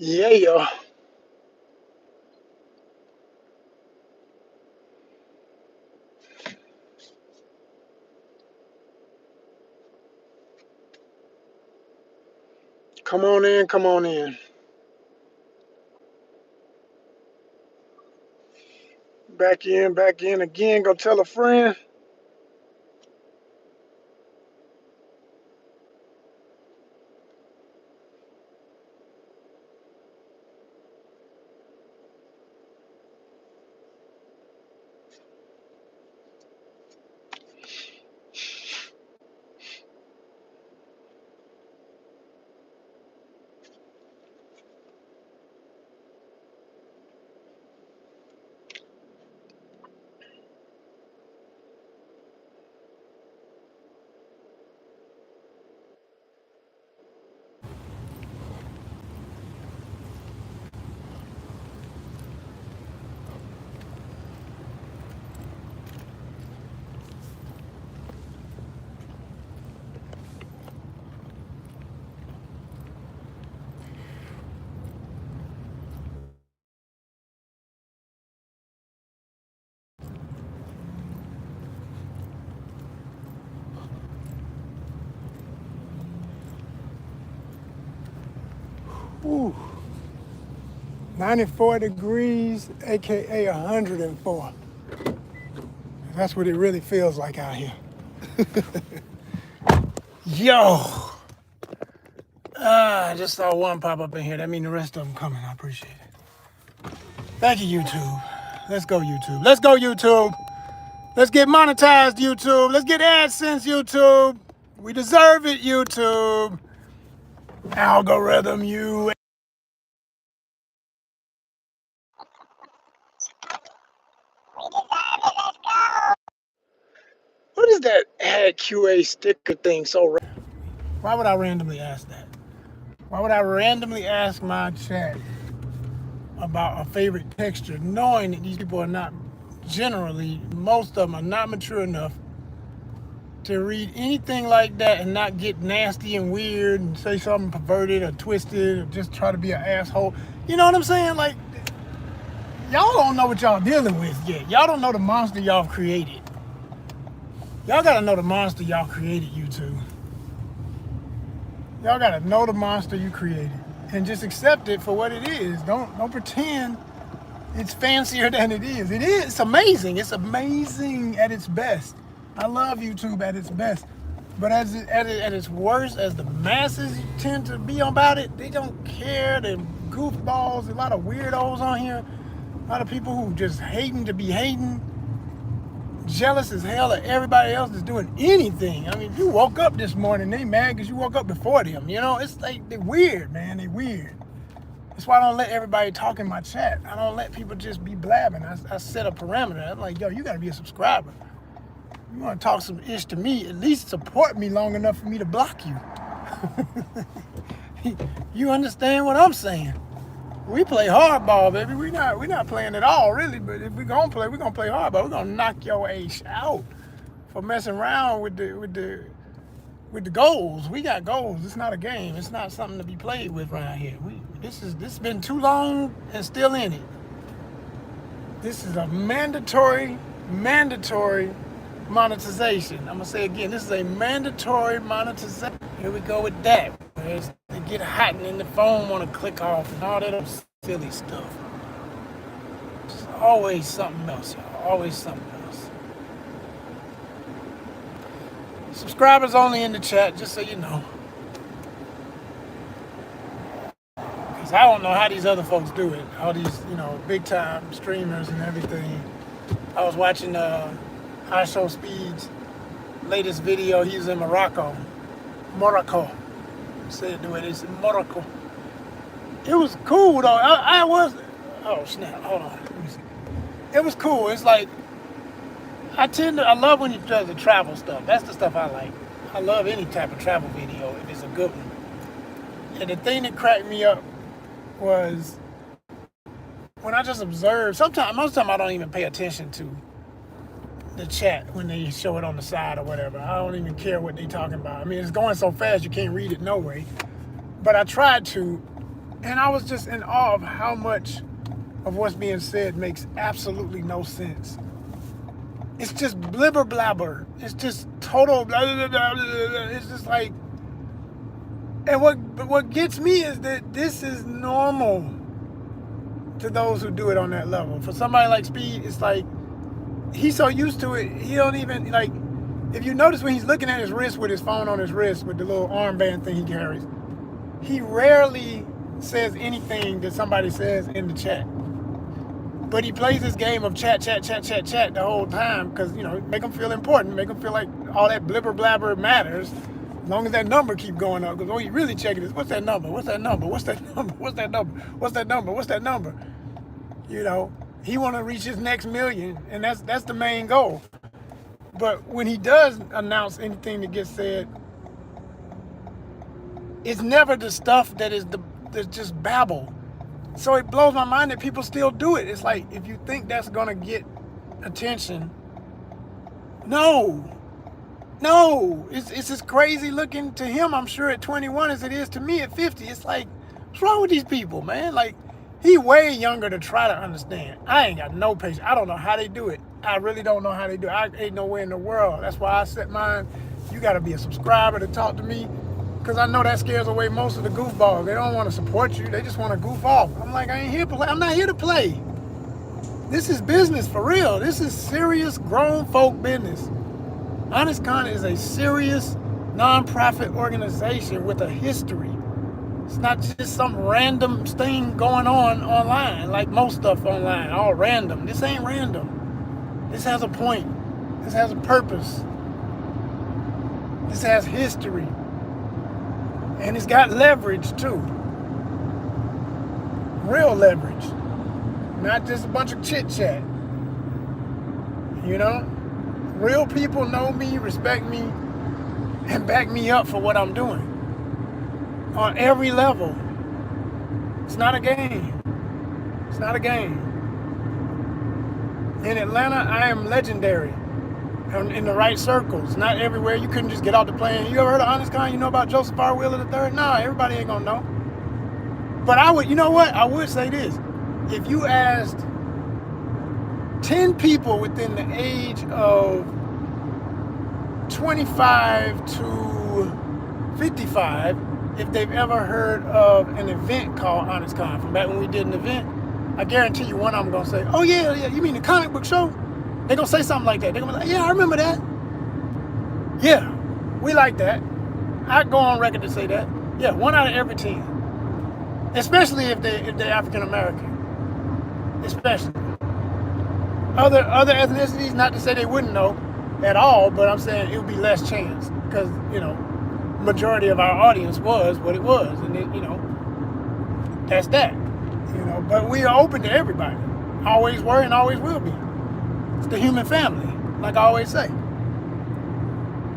Yeah, yo. Come on in, come on in. Back in again. Go tell a friend. Ooh, 94 degrees, aka 104. That's what it really feels like out here. Yo, I just saw one pop up in here. That means the rest of them coming. I appreciate it. Thank you, YouTube. Let's go, YouTube. Let's go, YouTube. Let's get monetized, YouTube. Let's get AdSense, YouTube. We deserve it, YouTube. Algorithm, you. What is that add QA sticker thing so? Why would I randomly ask that? Why would I randomly ask my chat about a favorite texture, knowing that these people are not generally, most of them are not mature enough to read anything like that and not get nasty and weird and say something perverted or twisted or just try to be an asshole. You know what I'm saying? Like, y'all don't know what y'all dealing with yet. Y'all don't know the monster y'all created. Y'all gotta know the monster y'all created, YouTube. Y'all gotta know the monster you created and just accept it for what it is. Don't pretend it's fancier than it is. It is. It's amazing. It's amazing at its best. I love YouTube at its best. But at its worst, as the masses tend to be about it, they don't care. They're goofballs. A lot of weirdos on here. A lot of people who just hating to be hating. Jealous as hell of everybody else that's doing anything. I mean, if you woke up this morning, they mad because you woke up before them. You know, it's like, they're weird, man. They're weird. That's why I don't let everybody talk in my chat. I don't let people just be blabbing. I set a parameter. I'm like, yo, you gotta be a subscriber. You wanna talk some ish to me, at least support me long enough for me to block you. You understand what I'm saying? We play hardball, baby. We're not playing at all, really. But if we're gonna play hardball. We're gonna knock your ass out for messing around with the goals. We got goals. It's not a game. It's not something to be played with around here. This has been too long and still in it. This is a mandatory monetization. I'm gonna say again, this is a mandatory monetization. Here we go with that. They get hot and then the phone want to click off and all that other silly stuff. It's always something else, y'all. Always something else. Subscribers only in the chat, just so you know. Because I don't know how these other folks do it. All these, big time streamers and everything. I was watching High Show Speed's latest video. He was in Morocco. Say it the way they say Morocco. It was cool though. I was. Oh snap! Hold on. Let me see. It was cool. It's like I love when he does the travel stuff. That's the stuff I like. I love any type of travel video if it's a good one. And the thing that cracked me up was when I just observed. Most of the time I don't even pay attention to the chat when they show it on the side or whatever. I don't even care what they talking about. I mean, it's going so fast you can't read it no way. But I tried to And I was just in awe of how much of what's being said makes absolutely no sense. It's just blibber blabber. It's just total blah, blah, blah, blah, blah. It's just like, and what gets me is that this is normal to those who do it on that level. For somebody like Speed, it's like, he's so used to it, he don't even, like, if you notice when he's looking at his wrist with his phone on his wrist with the little armband thing he carries, he rarely says anything that somebody says in the chat. But he plays this game of chat the whole time because, you know, make him feel important, make him feel like all that blibber blabber matters, as long as that number keep going up. Because what you really checking is, what's that number? What's that number? What's that number? What's that number? What's that number? What's that number? You know, he want to reach his next million, and that's the main goal. But when he does announce anything that gets said, it's never the stuff that is that's just babble. So it blows my mind that people still do it. It's like, if you think that's gonna get attention, no. It's as crazy looking to him, I'm sure, at 21 as it is to me at 50. It's like, what's wrong with these people, man? Like, he way younger to try to understand. I ain't got no patience. I don't know how they do it. I really don't know how they do it. I ain't nowhere in the world. That's why I set mine. You gotta be a subscriber to talk to me, because I know that scares away most of the goofballs. They don't want to support you. They just want to goof off. I'm like, I ain't here to play. I'm not here to play. This is business for real. This is serious grown folk business. ONYXCON is a serious non-profit organization with a history. It's not just some random thing going on online, like most stuff online, all random. This ain't random. This has a point. This has a purpose. This has history. And it's got leverage too. Real leverage. Not just a bunch of chit chat. You know? Real people know me, respect me, and back me up for what I'm doing. On every level. It's not a game. It's not a game. In Atlanta, I am legendary. I'm in the right circles, not everywhere. You couldn't just get off the plane. You ever heard of ONYXCON? You know about Joseph R. Wheeler III? Nah, everybody ain't gonna know. But I would, you know what? I would say this. If you asked 10 people within the age of 25 to 55, if they've ever heard of an event called ONYXCON, from back when we did an event, I guarantee you one of them gonna say, oh yeah, you mean the comic book show? They're gonna say something like that. They're gonna be like, yeah, I remember that. Yeah, we like that. I go on record to say that. Yeah, 1 out of every 10. Especially if they're African American. Especially. Other ethnicities, not to say they wouldn't know at all, but I'm saying it would be less chance. Because, you know, majority of our audience was what it was. And it, you know, that's that. You know, but we are open to everybody. Always were and always will be. It's the human family, like I always say.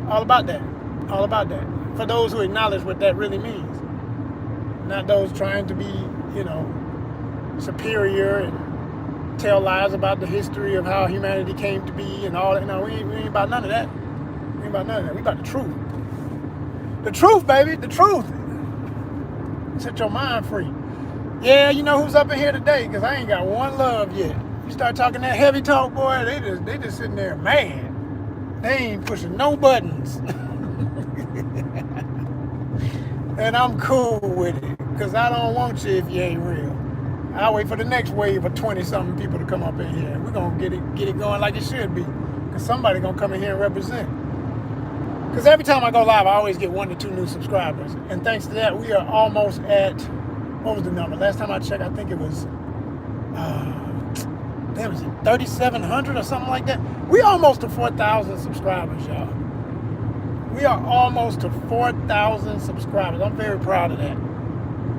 All about that. All about that. For those who acknowledge what that really means. Not those trying to be, you know, superior and tell lies about the history of how humanity came to be and all that. No, we ain't about none of that. We ain't about none of that. We about the truth. The truth, baby. The truth. Set your mind free. Yeah, you know who's up in here today? Because I ain't got one love yet. You start talking that heavy talk, boy, they just sitting there mad. They ain't pushing no buttons. And I'm cool with it, because I don't want you if you ain't real. I'll wait for the next wave of 20-something people to come up in here. We're going to get it going like it should be, because somebody going to come in here and represent. Because every time I go live, I always get 1 to 2 new subscribers. And thanks to that, we are almost at, what was the number? Last time I checked, I think it was... damn, is it 3,700 or something like that? We almost to 4,000 subscribers, y'all. We are almost to 4,000 subscribers. I'm very proud of that.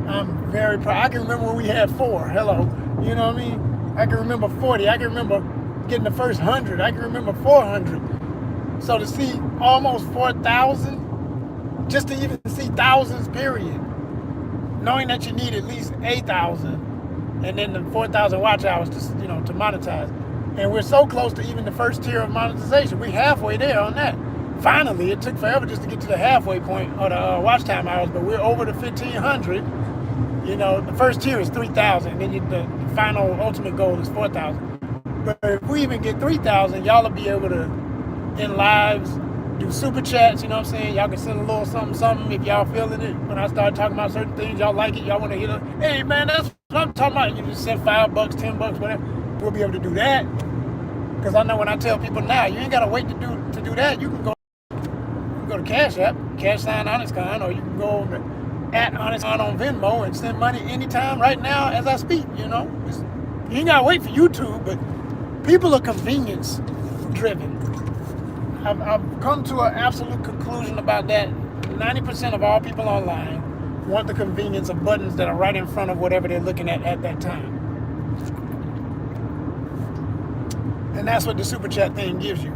I'm very proud. I can remember when we had 4. Hello. You know what I mean? I can remember 40. I can remember getting the first 100. I can remember 400. So to see almost 4,000, just to even see thousands, period, knowing that you need at least 8,000, and then the 4,000 watch hours to, you know, to monetize. And we're so close to even the first tier of monetization. We're halfway there on that. Finally, it took forever just to get to the halfway point of the watch time hours, but we're over the 1,500. You know, the first tier is 3,000, then the final ultimate goal is 4,000. But if we even get 3,000, y'all will be able to, in lives, do super chats, you know what I'm saying? Y'all can send a little something if y'all feeling it. When I start talking about certain things, y'all like it, y'all want to hear it. Hey man, that's what I'm talking about. You just send $5, $10, whatever. We'll be able to do that. Because I know when I tell people now, you ain't gotta wait to do that. You can go to Cash App, #ONYXCON, or you can go at ONYXCON on Venmo and send money anytime right now as I speak, you know? You ain't gotta wait for YouTube, but people are convenience driven. I've come to an absolute conclusion about that. 90% of all people online want the convenience of buttons that are right in front of whatever they're looking at that time. And that's what the super chat thing gives you.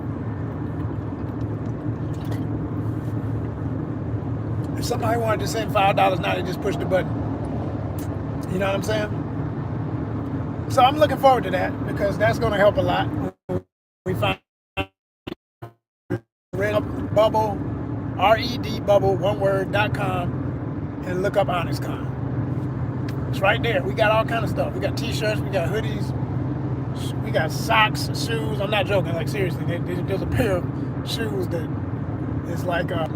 If somebody wanted to send $5 now, they just push the button. You know what I'm saying? So I'm looking forward to that because that's going to help a lot. We find Red Bubble, redbubble, oneword.com, and look up ONYXCON. It's right there. We got all kind of stuff. We got t-shirts, we got hoodies, we got socks, shoes. I'm not joking. Like seriously, there's a pair of shoes that is like a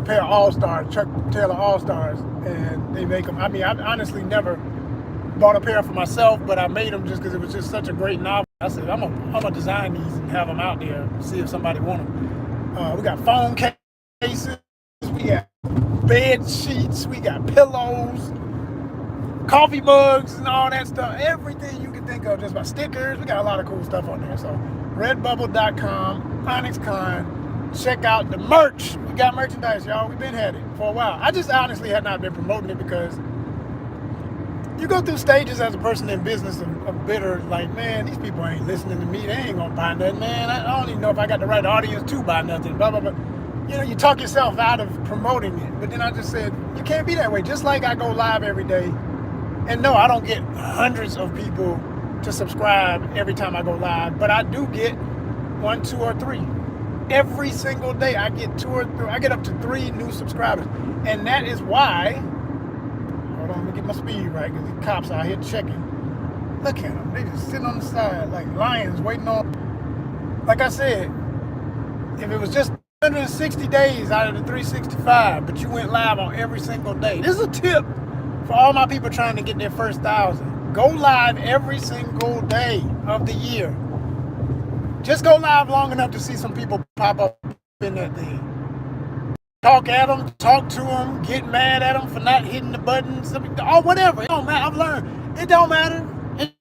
pair of All-Stars, Chuck Taylor All-Stars, and they make them. I mean, I honestly never bought a pair for myself, but I made them just because it was just such a great novel. I said, I'm gonna design these and have them out there, see if somebody want them. We got phone cases, we got bed sheets, we got pillows, coffee mugs, and all that stuff. Everything you can think of, just about stickers. We got a lot of cool stuff on there. So, redbubble.com, ONYXCON. Check out the merch. We got merchandise, y'all. We've been had it for a while. I just honestly had not been promoting it because you go through stages as a person in business of bitter, like, man, these people ain't listening to me. They ain't gonna buy nothing, man. I don't even know if I got the right audience to buy nothing, blah, blah, blah. You know, you talk yourself out of promoting it. But then I just said, you can't be that way. Just like I go live every day. And no, I don't get hundreds of people to subscribe every time I go live, but I do get 1, 2, or 3. Every single day I get 2 or 3, I get up to 3 new subscribers. And that is why, hold on, let me get my speed right, because the cops out here checking. Look at them, they just sitting on the side like lions waiting on, like I said, if it was just 160 days out of the 365, but you went live on every single day. This is a tip for all my people trying to get their first 1,000. Go live every single day of the year. Just go live long enough to see some people pop up in that thing. Talk at them, talk to them, get mad at them for not hitting the buttons, or whatever. It don't matter. I've learned. It don't matter. It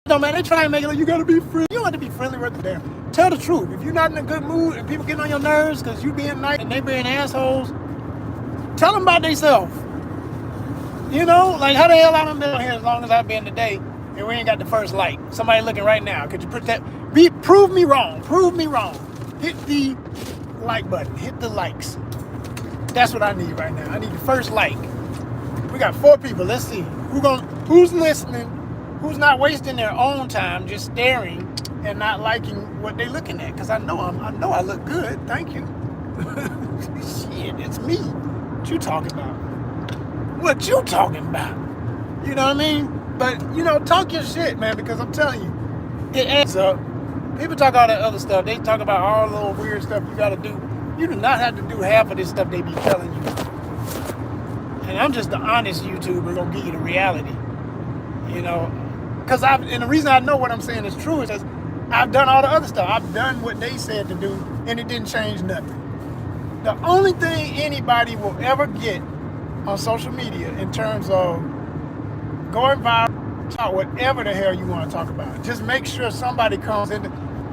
don't matter. They try and make it like you gotta be friendly. You don't have to be friendly with them. Tell the truth. If you're not in a good mood and people getting on your nerves because you being nice and they being assholes, tell them about themselves. You know, like how the hell I done been here as long as I've been today and we ain't got the first like. Somebody looking right now. Could you put that? Prove me wrong. Prove me wrong. Hit the like button. Hit the likes. That's what I need right now. I need the first like. We got 4 people. Let's see. Who's listening? Who's not wasting their own time just staring and not liking what they looking at? Because I know I look good. Thank you. Shit, it's me. What you talking about? What you talking about? You know what I mean? But, you know, talk your shit, man, because I'm telling you, it adds up. People talk all that other stuff. They talk about all the little weird stuff you got to do. You do not have to do half of this stuff they be telling you. And I'm just the honest YouTuber gonna give you the reality. You know? Because and the reason I know what I'm saying is true is because I've done all the other stuff. I've done what they said to do, and it didn't change nothing. The only thing anybody will ever get on social media in terms of going viral, talk whatever the hell you want to talk about. Just make sure somebody comes in.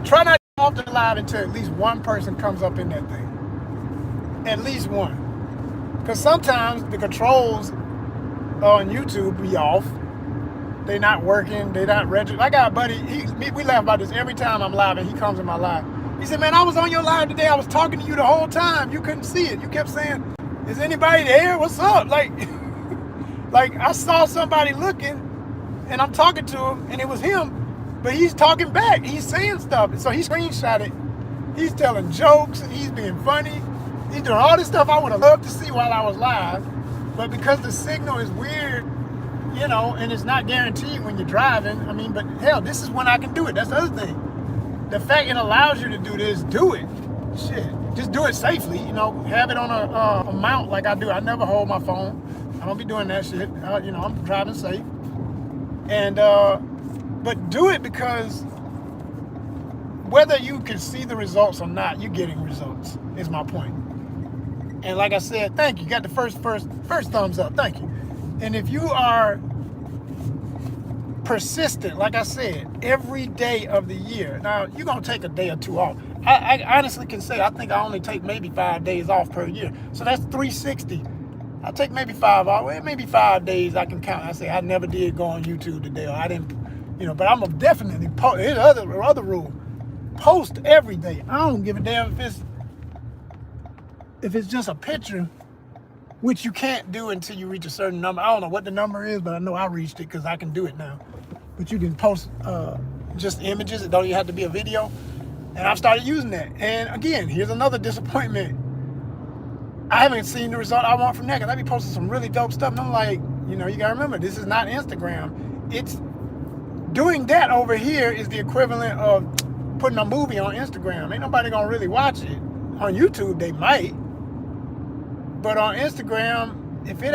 Try not to go off the live until at least one person comes up in that thing. At least one. Because sometimes the controls on YouTube be off. They're not working. They're not registered. I got a buddy. We laugh about this every time I'm live and he comes in my live. He said, man, I was on your live today. I was talking to you the whole time. You couldn't see it. You kept saying, is anybody there? What's up? Like I saw somebody looking and I'm talking to him and it was him, but he's talking back. He's saying stuff. So he screenshot it. He's telling jokes and he's being funny. He's doing all this stuff I would have loved to see while I was live. But because the signal is weird, you know, and it's not guaranteed when you're driving. I mean, but hell, this is when I can do it. That's the other thing. The fact it allows you to do this, do it. Shit, just do it safely. You know, have it on a mount like I do. I never hold my phone. I don't be doing that shit. You know, I'm driving safe. And but do it because whether you can see the results or not, you're getting results. Is my point. And like I said, thank you. Got the first thumbs up. Thank you. And if you are persistent, like I said, every day of the year. Now, you're going to take a day or two off. I honestly can say I think I only take maybe 5 days off per year. So that's 360. I take maybe 5 off. Well, maybe 5 days I can count. I say I never did go on YouTube today, or I didn't, you know, but I'm definitely post. Here's other rule. Post every day. I don't give a damn if it's just a picture, which you can't do until you reach a certain number. I don't know what the number is, but I know I reached it because I can do it now. But you can post just images. It don't even have to be a video. And I've started using that. And again, here's another disappointment. I haven't seen the result I want from that, because I be posting some really dope stuff. And I'm like, you know, you got to remember, this is not Instagram. It's doing that over here is the equivalent of putting a movie on Instagram. Ain't nobody going to really watch it. On YouTube, they might. But on Instagram, if it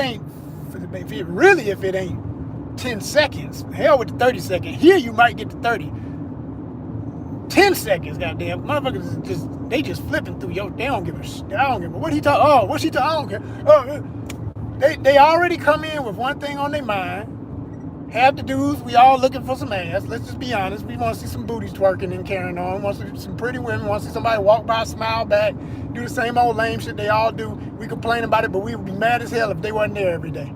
ain't 10 seconds, hell with the 30 second. Here you might get to 30. 10 seconds, goddamn. Motherfuckers they just flipping through they don't give a shit. I don't give a what he talk. Oh, what's he talk? I don't care. Oh, they already come in with one thing on their mind. Half the dudes, we all looking for some ass. Let's just be honest. We want to see some booties twerking and carrying on. We want to see some pretty women. We want to see somebody walk by, smile back, do the same old lame shit they all do. We complain about it, but we would be mad as hell if they wasn't there every day.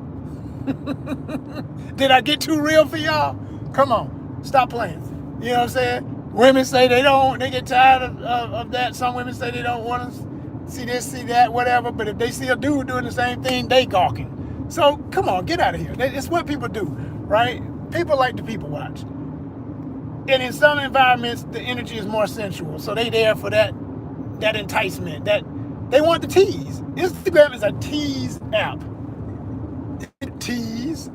Did I get too real for y'all? Come on, stop playing. You know what I'm saying? Women say they get tired of that. Some women say they don't want to see this, see that, whatever. But if they see a dude doing the same thing, they gawking. So come on, get out of here. It's what people do, right? People like to people watch. And in some environments, the energy is more sensual. So they there for that enticement. That they want the tease. Instagram is a tease app. It tease.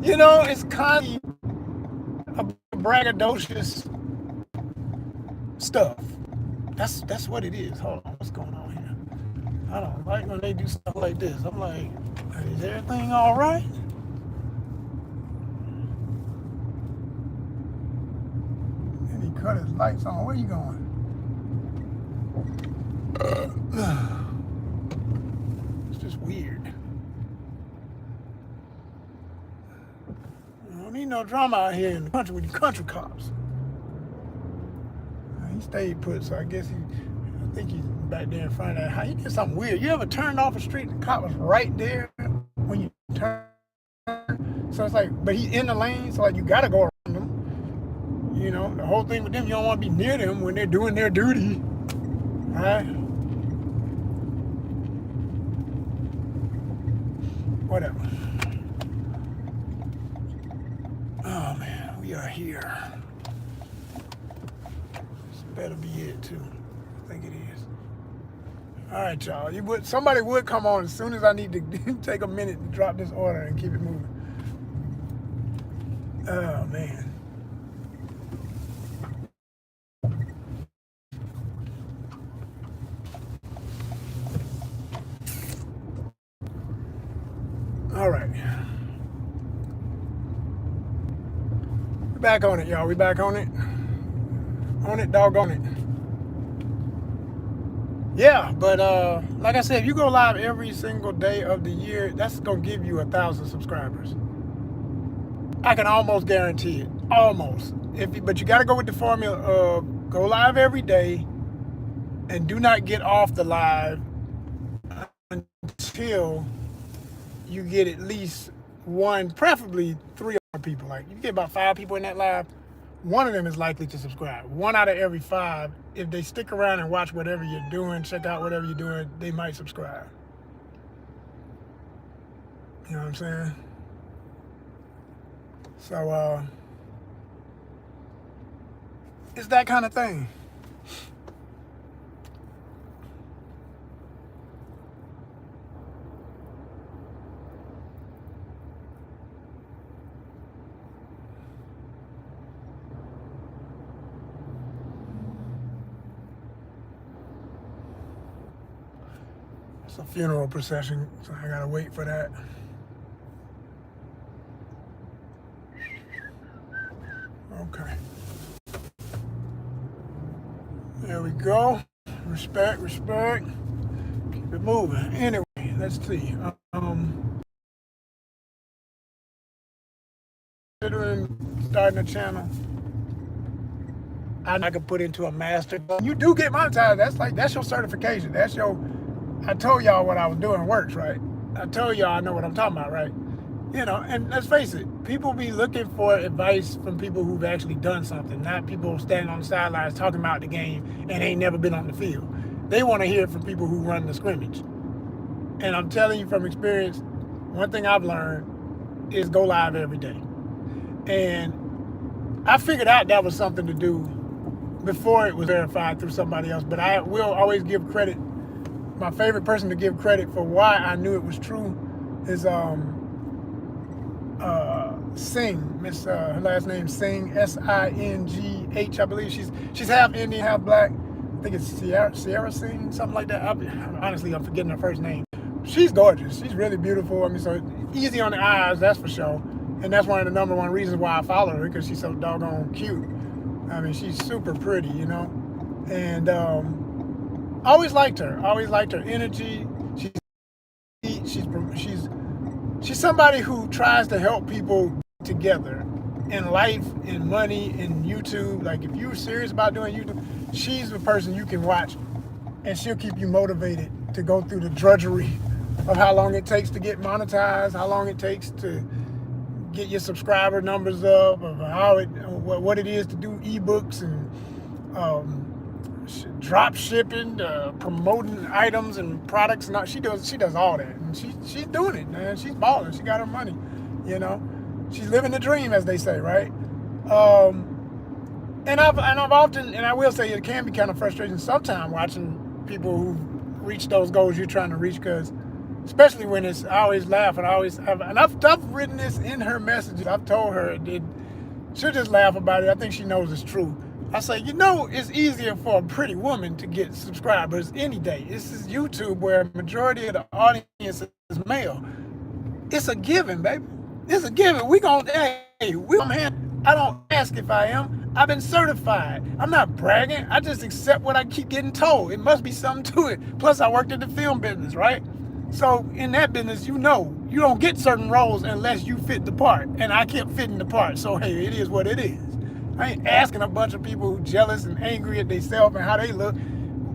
You know, it's kind of a braggadocious stuff. That's what it is. Hold on, what's going on here? I don't like when they do stuff like this. I'm like, is everything all right? And he cut his lights on. Where you going? It's just weird. I don't need no drama out here in the country with the country cops. He stayed put, so I guess I think he's back there in front of that house. He did something weird. You ever turned off a street and the cop was right there when you turn? So it's like, but he's in the lane, so like you gotta go around them. You know, the whole thing with them, you don't want to be near them when they're doing their duty. Right? Whatever. Oh man, we are here. This better be it too. I think it is. All right, y'all. Somebody would come on as soon as I need to take a minute to drop this order and keep it moving. Oh man. All right. We're back on it, y'all. We back on it. On it, doggone it. Yeah, but like I said, if you go live every single day of the year, that's gonna give you 1,000 subscribers. I can almost guarantee it. Almost. But you gotta go with the formula of go live every day and do not get off the live until you get at least one, preferably 3 other people. Like you get about 5 people in that live, one of them is likely to subscribe. 1 out of every 5, if they stick around and watch whatever you're doing, check out whatever you're doing, they might subscribe. You know what I'm saying? So it's that kind of thing. It's a funeral procession, so I gotta wait for that. Okay. There we go. Respect, respect. Keep it moving. Anyway, let's see. Considering starting a channel, I could put into a master. You do get monetized. That's your certification. That's your. I told y'all what I was doing works, right? I told y'all I know what I'm talking about, right? You know, and let's face it, people be looking for advice from people who've actually done something, not people standing on the sidelines talking about the game and ain't never been on the field. They want to hear it from people who run the scrimmage. And I'm telling you from experience, one thing I've learned is go live every day. And I figured out that was something to do before it was verified through somebody else, but I will always give credit. My favorite person to give credit for why I knew it was true is Singh, Miss her last name Singh, Singh, I believe. She's half Indian, half black. I think it's Sierra Singh, something like that. Honestly, I'm forgetting her first name. She's gorgeous. She's really beautiful. I mean, so easy on the eyes, that's for sure. And that's one of the #1 reasons why I follow her, because she's so doggone cute. I mean, she's super pretty, you know. And always liked her. Always liked her energy. She's somebody who tries to help people together in life, in money, in YouTube. Like, if you're serious about doing YouTube, she's the person you can watch, and she'll keep you motivated to go through the drudgery of how long it takes to get monetized, how long it takes to get your subscriber numbers up, of what it is to do ebooks and drop shipping, promoting items and products. And she does all that, and she's doing it, man. She's balling. She got her money, you know. She's living the dream, as they say, right? And I've often, and I will say, it can be kind of frustrating sometimes watching people who reach those goals you're trying to reach, because especially when I always laugh, and I've written this in her messages. I've told her she'll just laugh about it. I think she knows it's true. I say, you know, it's easier for a pretty woman to get subscribers any day. This is YouTube, where a majority of the audience is male. It's a given, baby. It's a given. I don't ask if I am. I've been certified. I'm not bragging. I just accept what I keep getting told. It must be something to it. Plus, I worked in the film business, right? So in that business, you know, you don't get certain roles unless you fit the part. And I kept fitting the part. So, hey, it is what it is. I ain't asking a bunch of people who jealous and angry at themselves and how they look.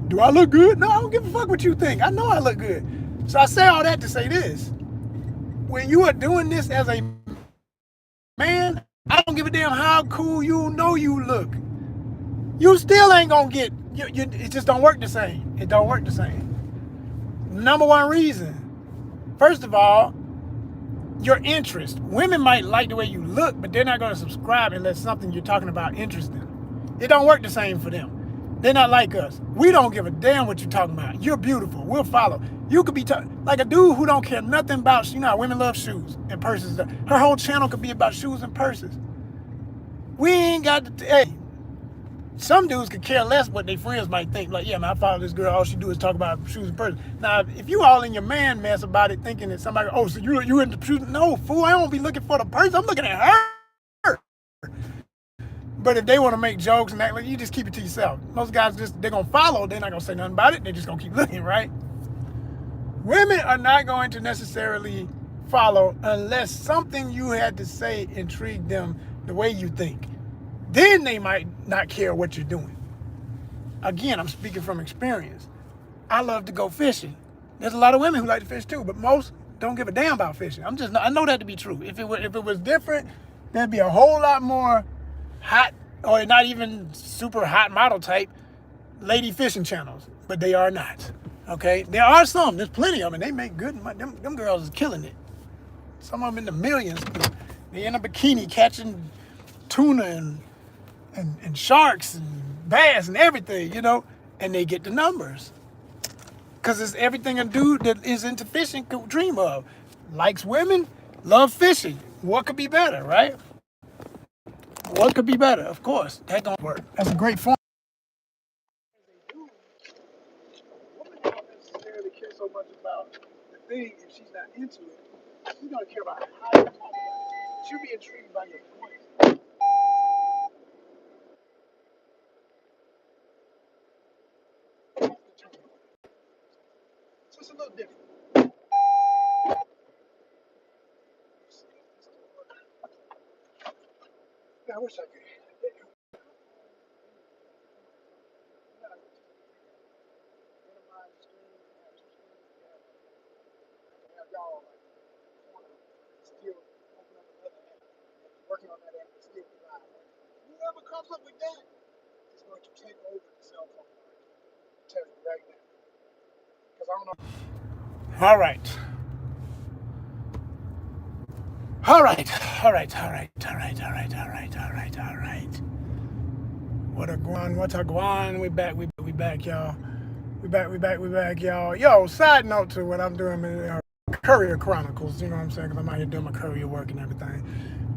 Do I look good? No, I don't give a fuck what you think. I know I look good. So I say all that to say this. When you are doing this as a man, I don't give a damn how cool you know you look. You still ain't gonna get, it just don't work the same. It don't work the same. #1 reason. First of all, your interest. Women might like the way you look, but they're not going to subscribe unless something you're talking about interests them. It don't work the same for them. They're not like us. We don't give a damn what you're talking about. You're beautiful. We'll follow. You could be like a dude who don't care nothing about, you know, women love shoes and purses. Her whole channel could be about shoes and purses. We ain't got to, hey, some dudes could care less what their friends might think. Like, yeah, man, I follow this girl, all she do is talk about shoes and purses. Now, if you all in your man mess about it, thinking that somebody, oh, so you into shoes? No, fool, I don't be looking for the purse. I'm looking at her. But if they want to make jokes and act like, you just keep it to yourself. Most guys they're going to follow. They're not going to say nothing about it. They're just going to keep looking, right? Women are not going to necessarily follow unless something you had to say intrigued them the way you think. Then they might not care what you're doing. Again, I'm speaking from experience. I love to go fishing. There's a lot of women who like to fish too, but most don't give a damn about fishing. I know that to be true. If it was different, there'd be a whole lot more hot, or not even super hot model type lady fishing channels, but they are not. Okay, there are some. There's plenty of them, and they make good money. Them girls is killing it. Some of them in the millions. They in a bikini catching tuna and sharks and bass and everything, you know, and they get the numbers. Because it's everything a dude that is into fishing could dream of. Likes women, love fishing. What could be better, right? What could be better? Of course, that don't work. That's a great form. Women don't necessarily care so much about thing, if she's not into it, she's gonna care about how you talk about it. She'll be intrigued by your voice. So it's a little different. Yeah, I wish I could. Minimize the screen, have two screens, have y'all like corner, still open up another app, working on that app, and still be live. Whoever comes up with that is going to take over the cell phone market. I'm telling you right now, because I don't know. All right. All right. All right. All right. All right. All right. All right. All right. All right. What a guan, what a guan. We back, we back, y'all. We back, y'all. Yo, side note to what I'm doing in Courier Chronicles, you know what I'm saying? Because I'm out here doing my courier work and everything.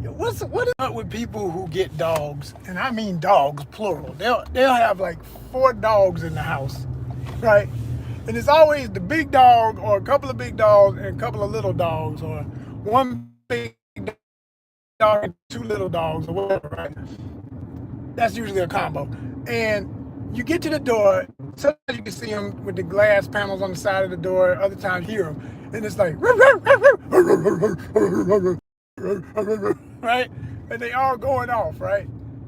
Yo, what is up with people who get dogs? And I mean dogs, plural. They'll have like 4 dogs in the house, right? And it's always the big dog or a couple of big dogs and a couple of little dogs, or one big dog and 2 little dogs, or whatever, right? That's usually a combo. And you get to the door, sometimes you can see them with the glass panels on the side of the door, other times you hear them. And it's like, right? And they all going off, right?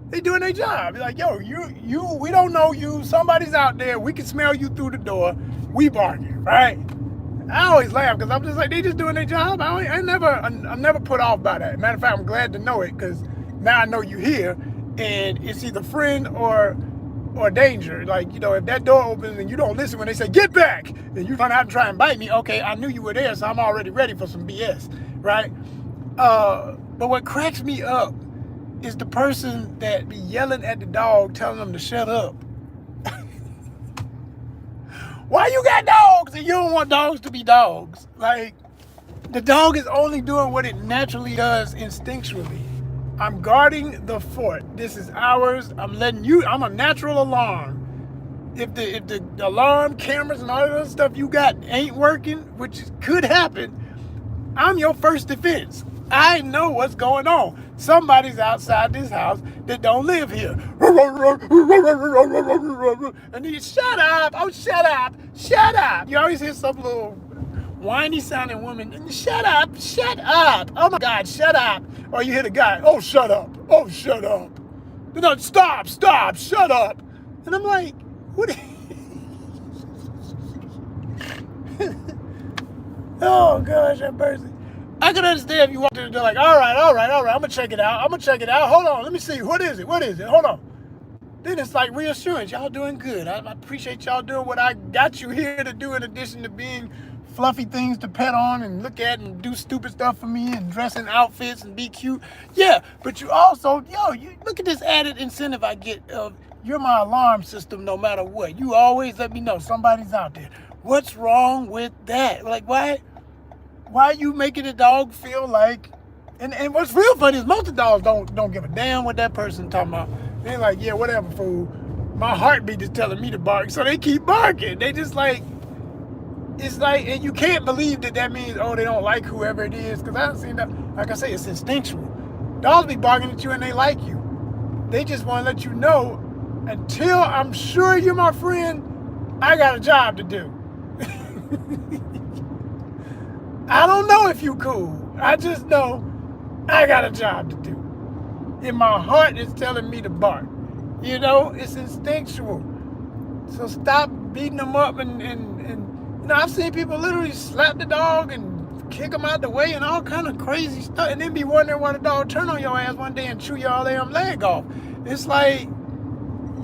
They doing their job. You're like, yo, we don't know you. Somebody's out there. We can smell you through the door. We barking, right? I always laugh because I'm just like, they just doing their job. I'm never put off by that. Matter of fact, I'm glad to know it because now I know you here. And it's either friend or danger. Like, you know, if that door opens and you don't listen when they say, get back, and you run out and try and bite me, okay, I knew you were there, so I'm already ready for some BS, right? But what cracks me up is the person that be yelling at the dog, telling them to shut up. Why you got dogs and you don't want dogs to be dogs? Like, the dog is only doing what it naturally does instinctually. I'm guarding the fort. This is ours. I'm a natural alarm. If the alarm cameras and all of that stuff you got ain't working, which could happen, I'm your first defense. I know what's going on. Somebody's outside this house that don't live here. And you shut up. Oh, shut up. Shut up. You always hear some little whiny sounding woman, shut up, oh my God, shut up. Or you hear the guy, oh, shut up, no, stop, shut up. And I'm like, what? Oh gosh, that person. I can understand if you walk to the door like, all right, I'm gonna check it out, hold on, let me see, what is it, hold on. Then it's like reassurance, y'all doing good. I appreciate y'all doing what I got you here to do, in addition to being fluffy things to pet on and look at and do stupid stuff for me and dress in outfits and be cute. Yeah, but you also, you look at this added incentive I get of, you're my alarm system no matter what. You always let me know somebody's out there. What's wrong with that? Like, why are you making a dog feel like, and what's real funny is most of the dogs don't give a damn what that person talking about. They're like, yeah, whatever, fool. My heartbeat is telling me to bark, so they keep barking. They just like, it's like, and you can't believe that means, oh, they don't like whoever it is, because I haven't seen that. Like I say, it's instinctual. Dogs be barking at you and they like you. They just want to let you know, until I'm sure you're my friend, I got a job to do. I don't know if you cool. I just know I got a job to do. And my heart is telling me to bark. You know, it's instinctual. So stop beating them up and you know, I've seen people literally slap the dog and kick them out the way and all kind of crazy stuff, and then be wondering why the dog turn on your ass one day and chew your damn leg off. It's like,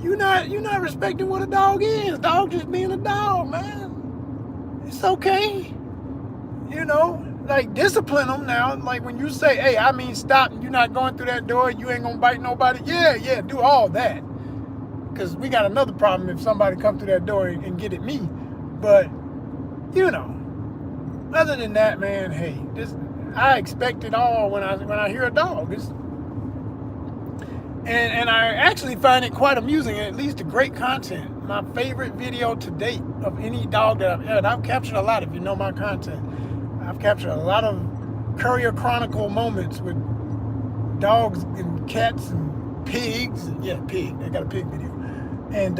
you're not respecting what a dog is. Dog just being a dog, man. It's okay. You know, like, discipline them now. Like, when you say, hey, I mean stop, and you're not going through that door, you ain't gonna bite nobody. Yeah, do all that. Because we got another problem if somebody come through that door and get at me. But, you know, other than that, man, hey, I expect it all when I hear a dog. And I actually find it quite amusing, and at least great content. My favorite video to date of any dog that I've captured a lot, if you know my content. I've captured a lot of Courier Chronicle moments with dogs and cats and pigs. Yeah, pig. They got a pig video. And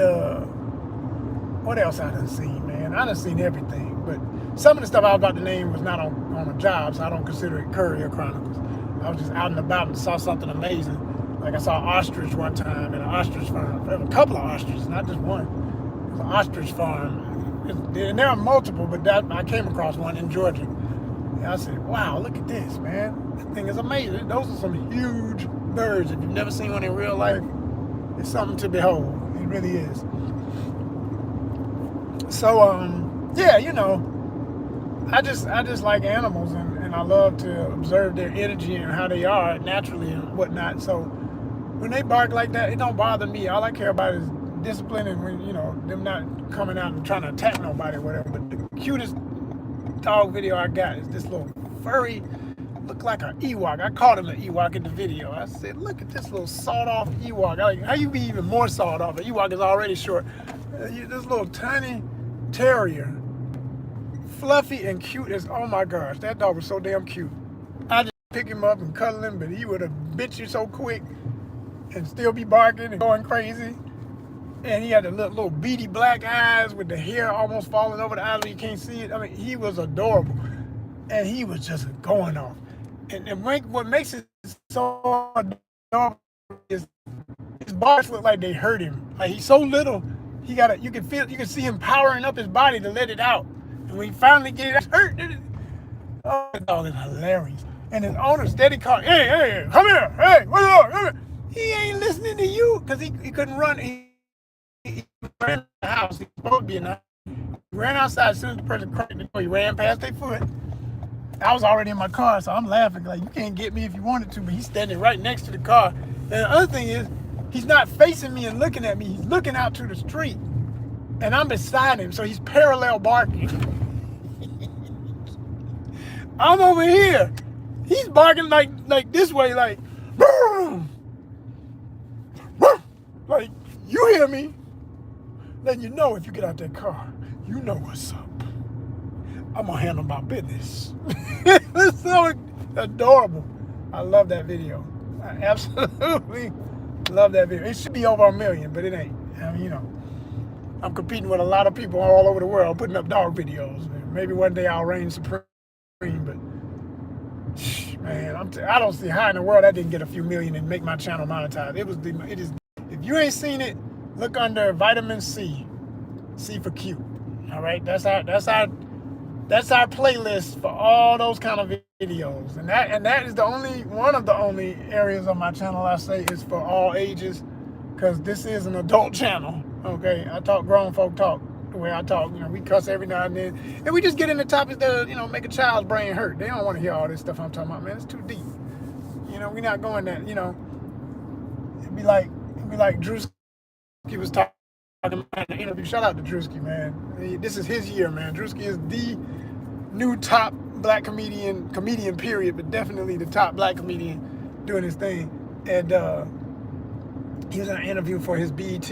what else I done seen, man? I done seen everything. But some of the stuff I was about to name was not on a job, so I don't consider it Courier Chronicles. I was just out and about and saw something amazing. Like I saw an ostrich one time in an ostrich farm. There were a couple of ostriches, not just one. It was an ostrich farm. And there are multiple, but I came across one in Georgia. And I said, wow, look at this, man. This thing is amazing. Those are some huge birds. If you've never seen one in real life, it's something to behold. It really is. So, yeah, you know, I just like animals, and I love to observe their energy and how they are naturally and whatnot. So when they bark like that, it don't bother me. All I care about is discipline and when, you know, them not coming out and trying to attack nobody or whatever. But the cutest dog video I got is this little furry, look like an Ewok. I called him an Ewok in the video. I said, look at this little sawed-off Ewok. Like, how you be even more sawed off? The Ewok is already short. This little tiny terrier, fluffy and cute as, oh my gosh, that dog was so damn cute. I just pick him up and cuddle him, but he would have bit you so quick and still be barking and going crazy. And he had the little beady black eyes with the hair almost falling over the eyes so you can't see it. I mean, he was adorable. And he was just going off. And what makes it so adorable is his barks look like they hurt him. Like, he's so little, you can see him powering up his body to let it out. And when he finally gets it hurt, oh, that dog is hilarious. And his owner steady calling, hey, come here, hey, what's up? He ain't listening to you because he couldn't run. He ran in the house. He was supposed to be in the house. He ran outside as soon as the person cracked the door. He ran past their foot. I was already in my car, so I'm laughing like, you can't get me if you wanted to, but he's standing right next to the car. And the other thing is, he's not facing me and looking at me. He's looking out to the street. And I'm beside him, so he's parallel barking. I'm over here. He's barking like this way, like, boom. Like, you hear me? Letting you know if you get out that car, you know what's up. I'm gonna handle my business. It's so adorable. I love that video. I absolutely love that video. It should be over 1 million, but it ain't. I mean, you know, I'm competing with a lot of people all over the world putting up dog videos. Maybe one day I'll reign supreme, but man, I don't see how in the world that didn't get a few million and make my channel monetized. It is. If you ain't seen it, look under vitamin C. C for cute. All right, that's our playlist for all those kind of videos, and that is one of the only areas of my channel I say is for all ages, because this is an adult channel. Okay, I talk grown folk talk the way I talk. You know, we cuss every now and then, and we just get into topics that, you know, make a child's brain hurt. They don't want to hear all this stuff I'm talking about, man. It's too deep. You know, we're not going that. You know, it'd be like Drewski was talking about in the interview. Shout out to Drewski, man. This is his year, man. Drewski is the new top black comedian period, but definitely the top black comedian doing his thing. And he was in an interview for his BET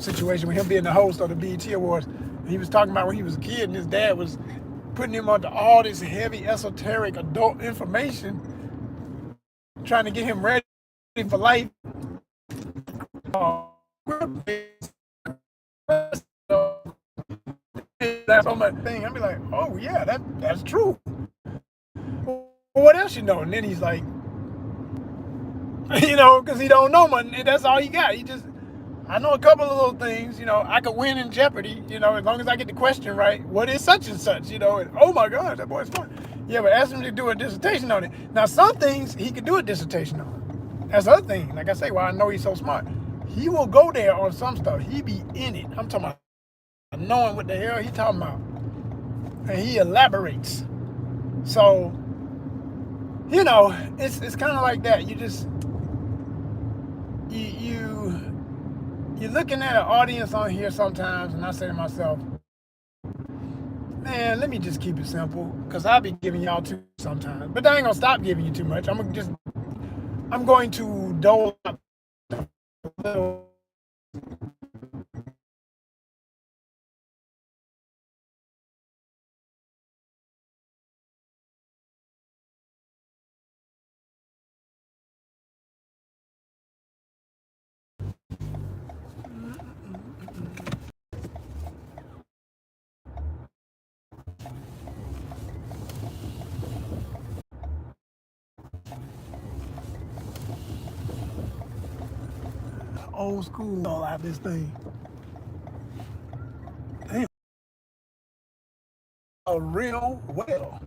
situation with him being the host of the BET Awards. And he was talking about when he was a kid and his dad was putting him onto all this heavy esoteric adult information, trying to get him ready for life. That's on my thing. I'd be like, oh yeah, that's true. Well, what else you know? And then he's like, you know, because he don't know much. That's all he got. I know a couple of little things. You know, I could win in Jeopardy. You know, as long as I get the question right. What is such and such? You know, and oh my gosh, that boy's smart. Yeah, but ask him to do a dissertation on it. Now, some things he could do a dissertation on. That's the other thing. Like I say, well, I know he's so smart. He will go there on some stuff. He be in it. I'm talking about knowing what the hell he talking about. And he elaborates. So, you know, it's kind of like that. You're looking at an audience on here sometimes, and I say to myself, man, let me just keep it simple, because I'll be giving y'all too sometimes. But I ain't gonna stop giving you too much. I'm going to dole up a little old school all out this thing. Damn. Real well.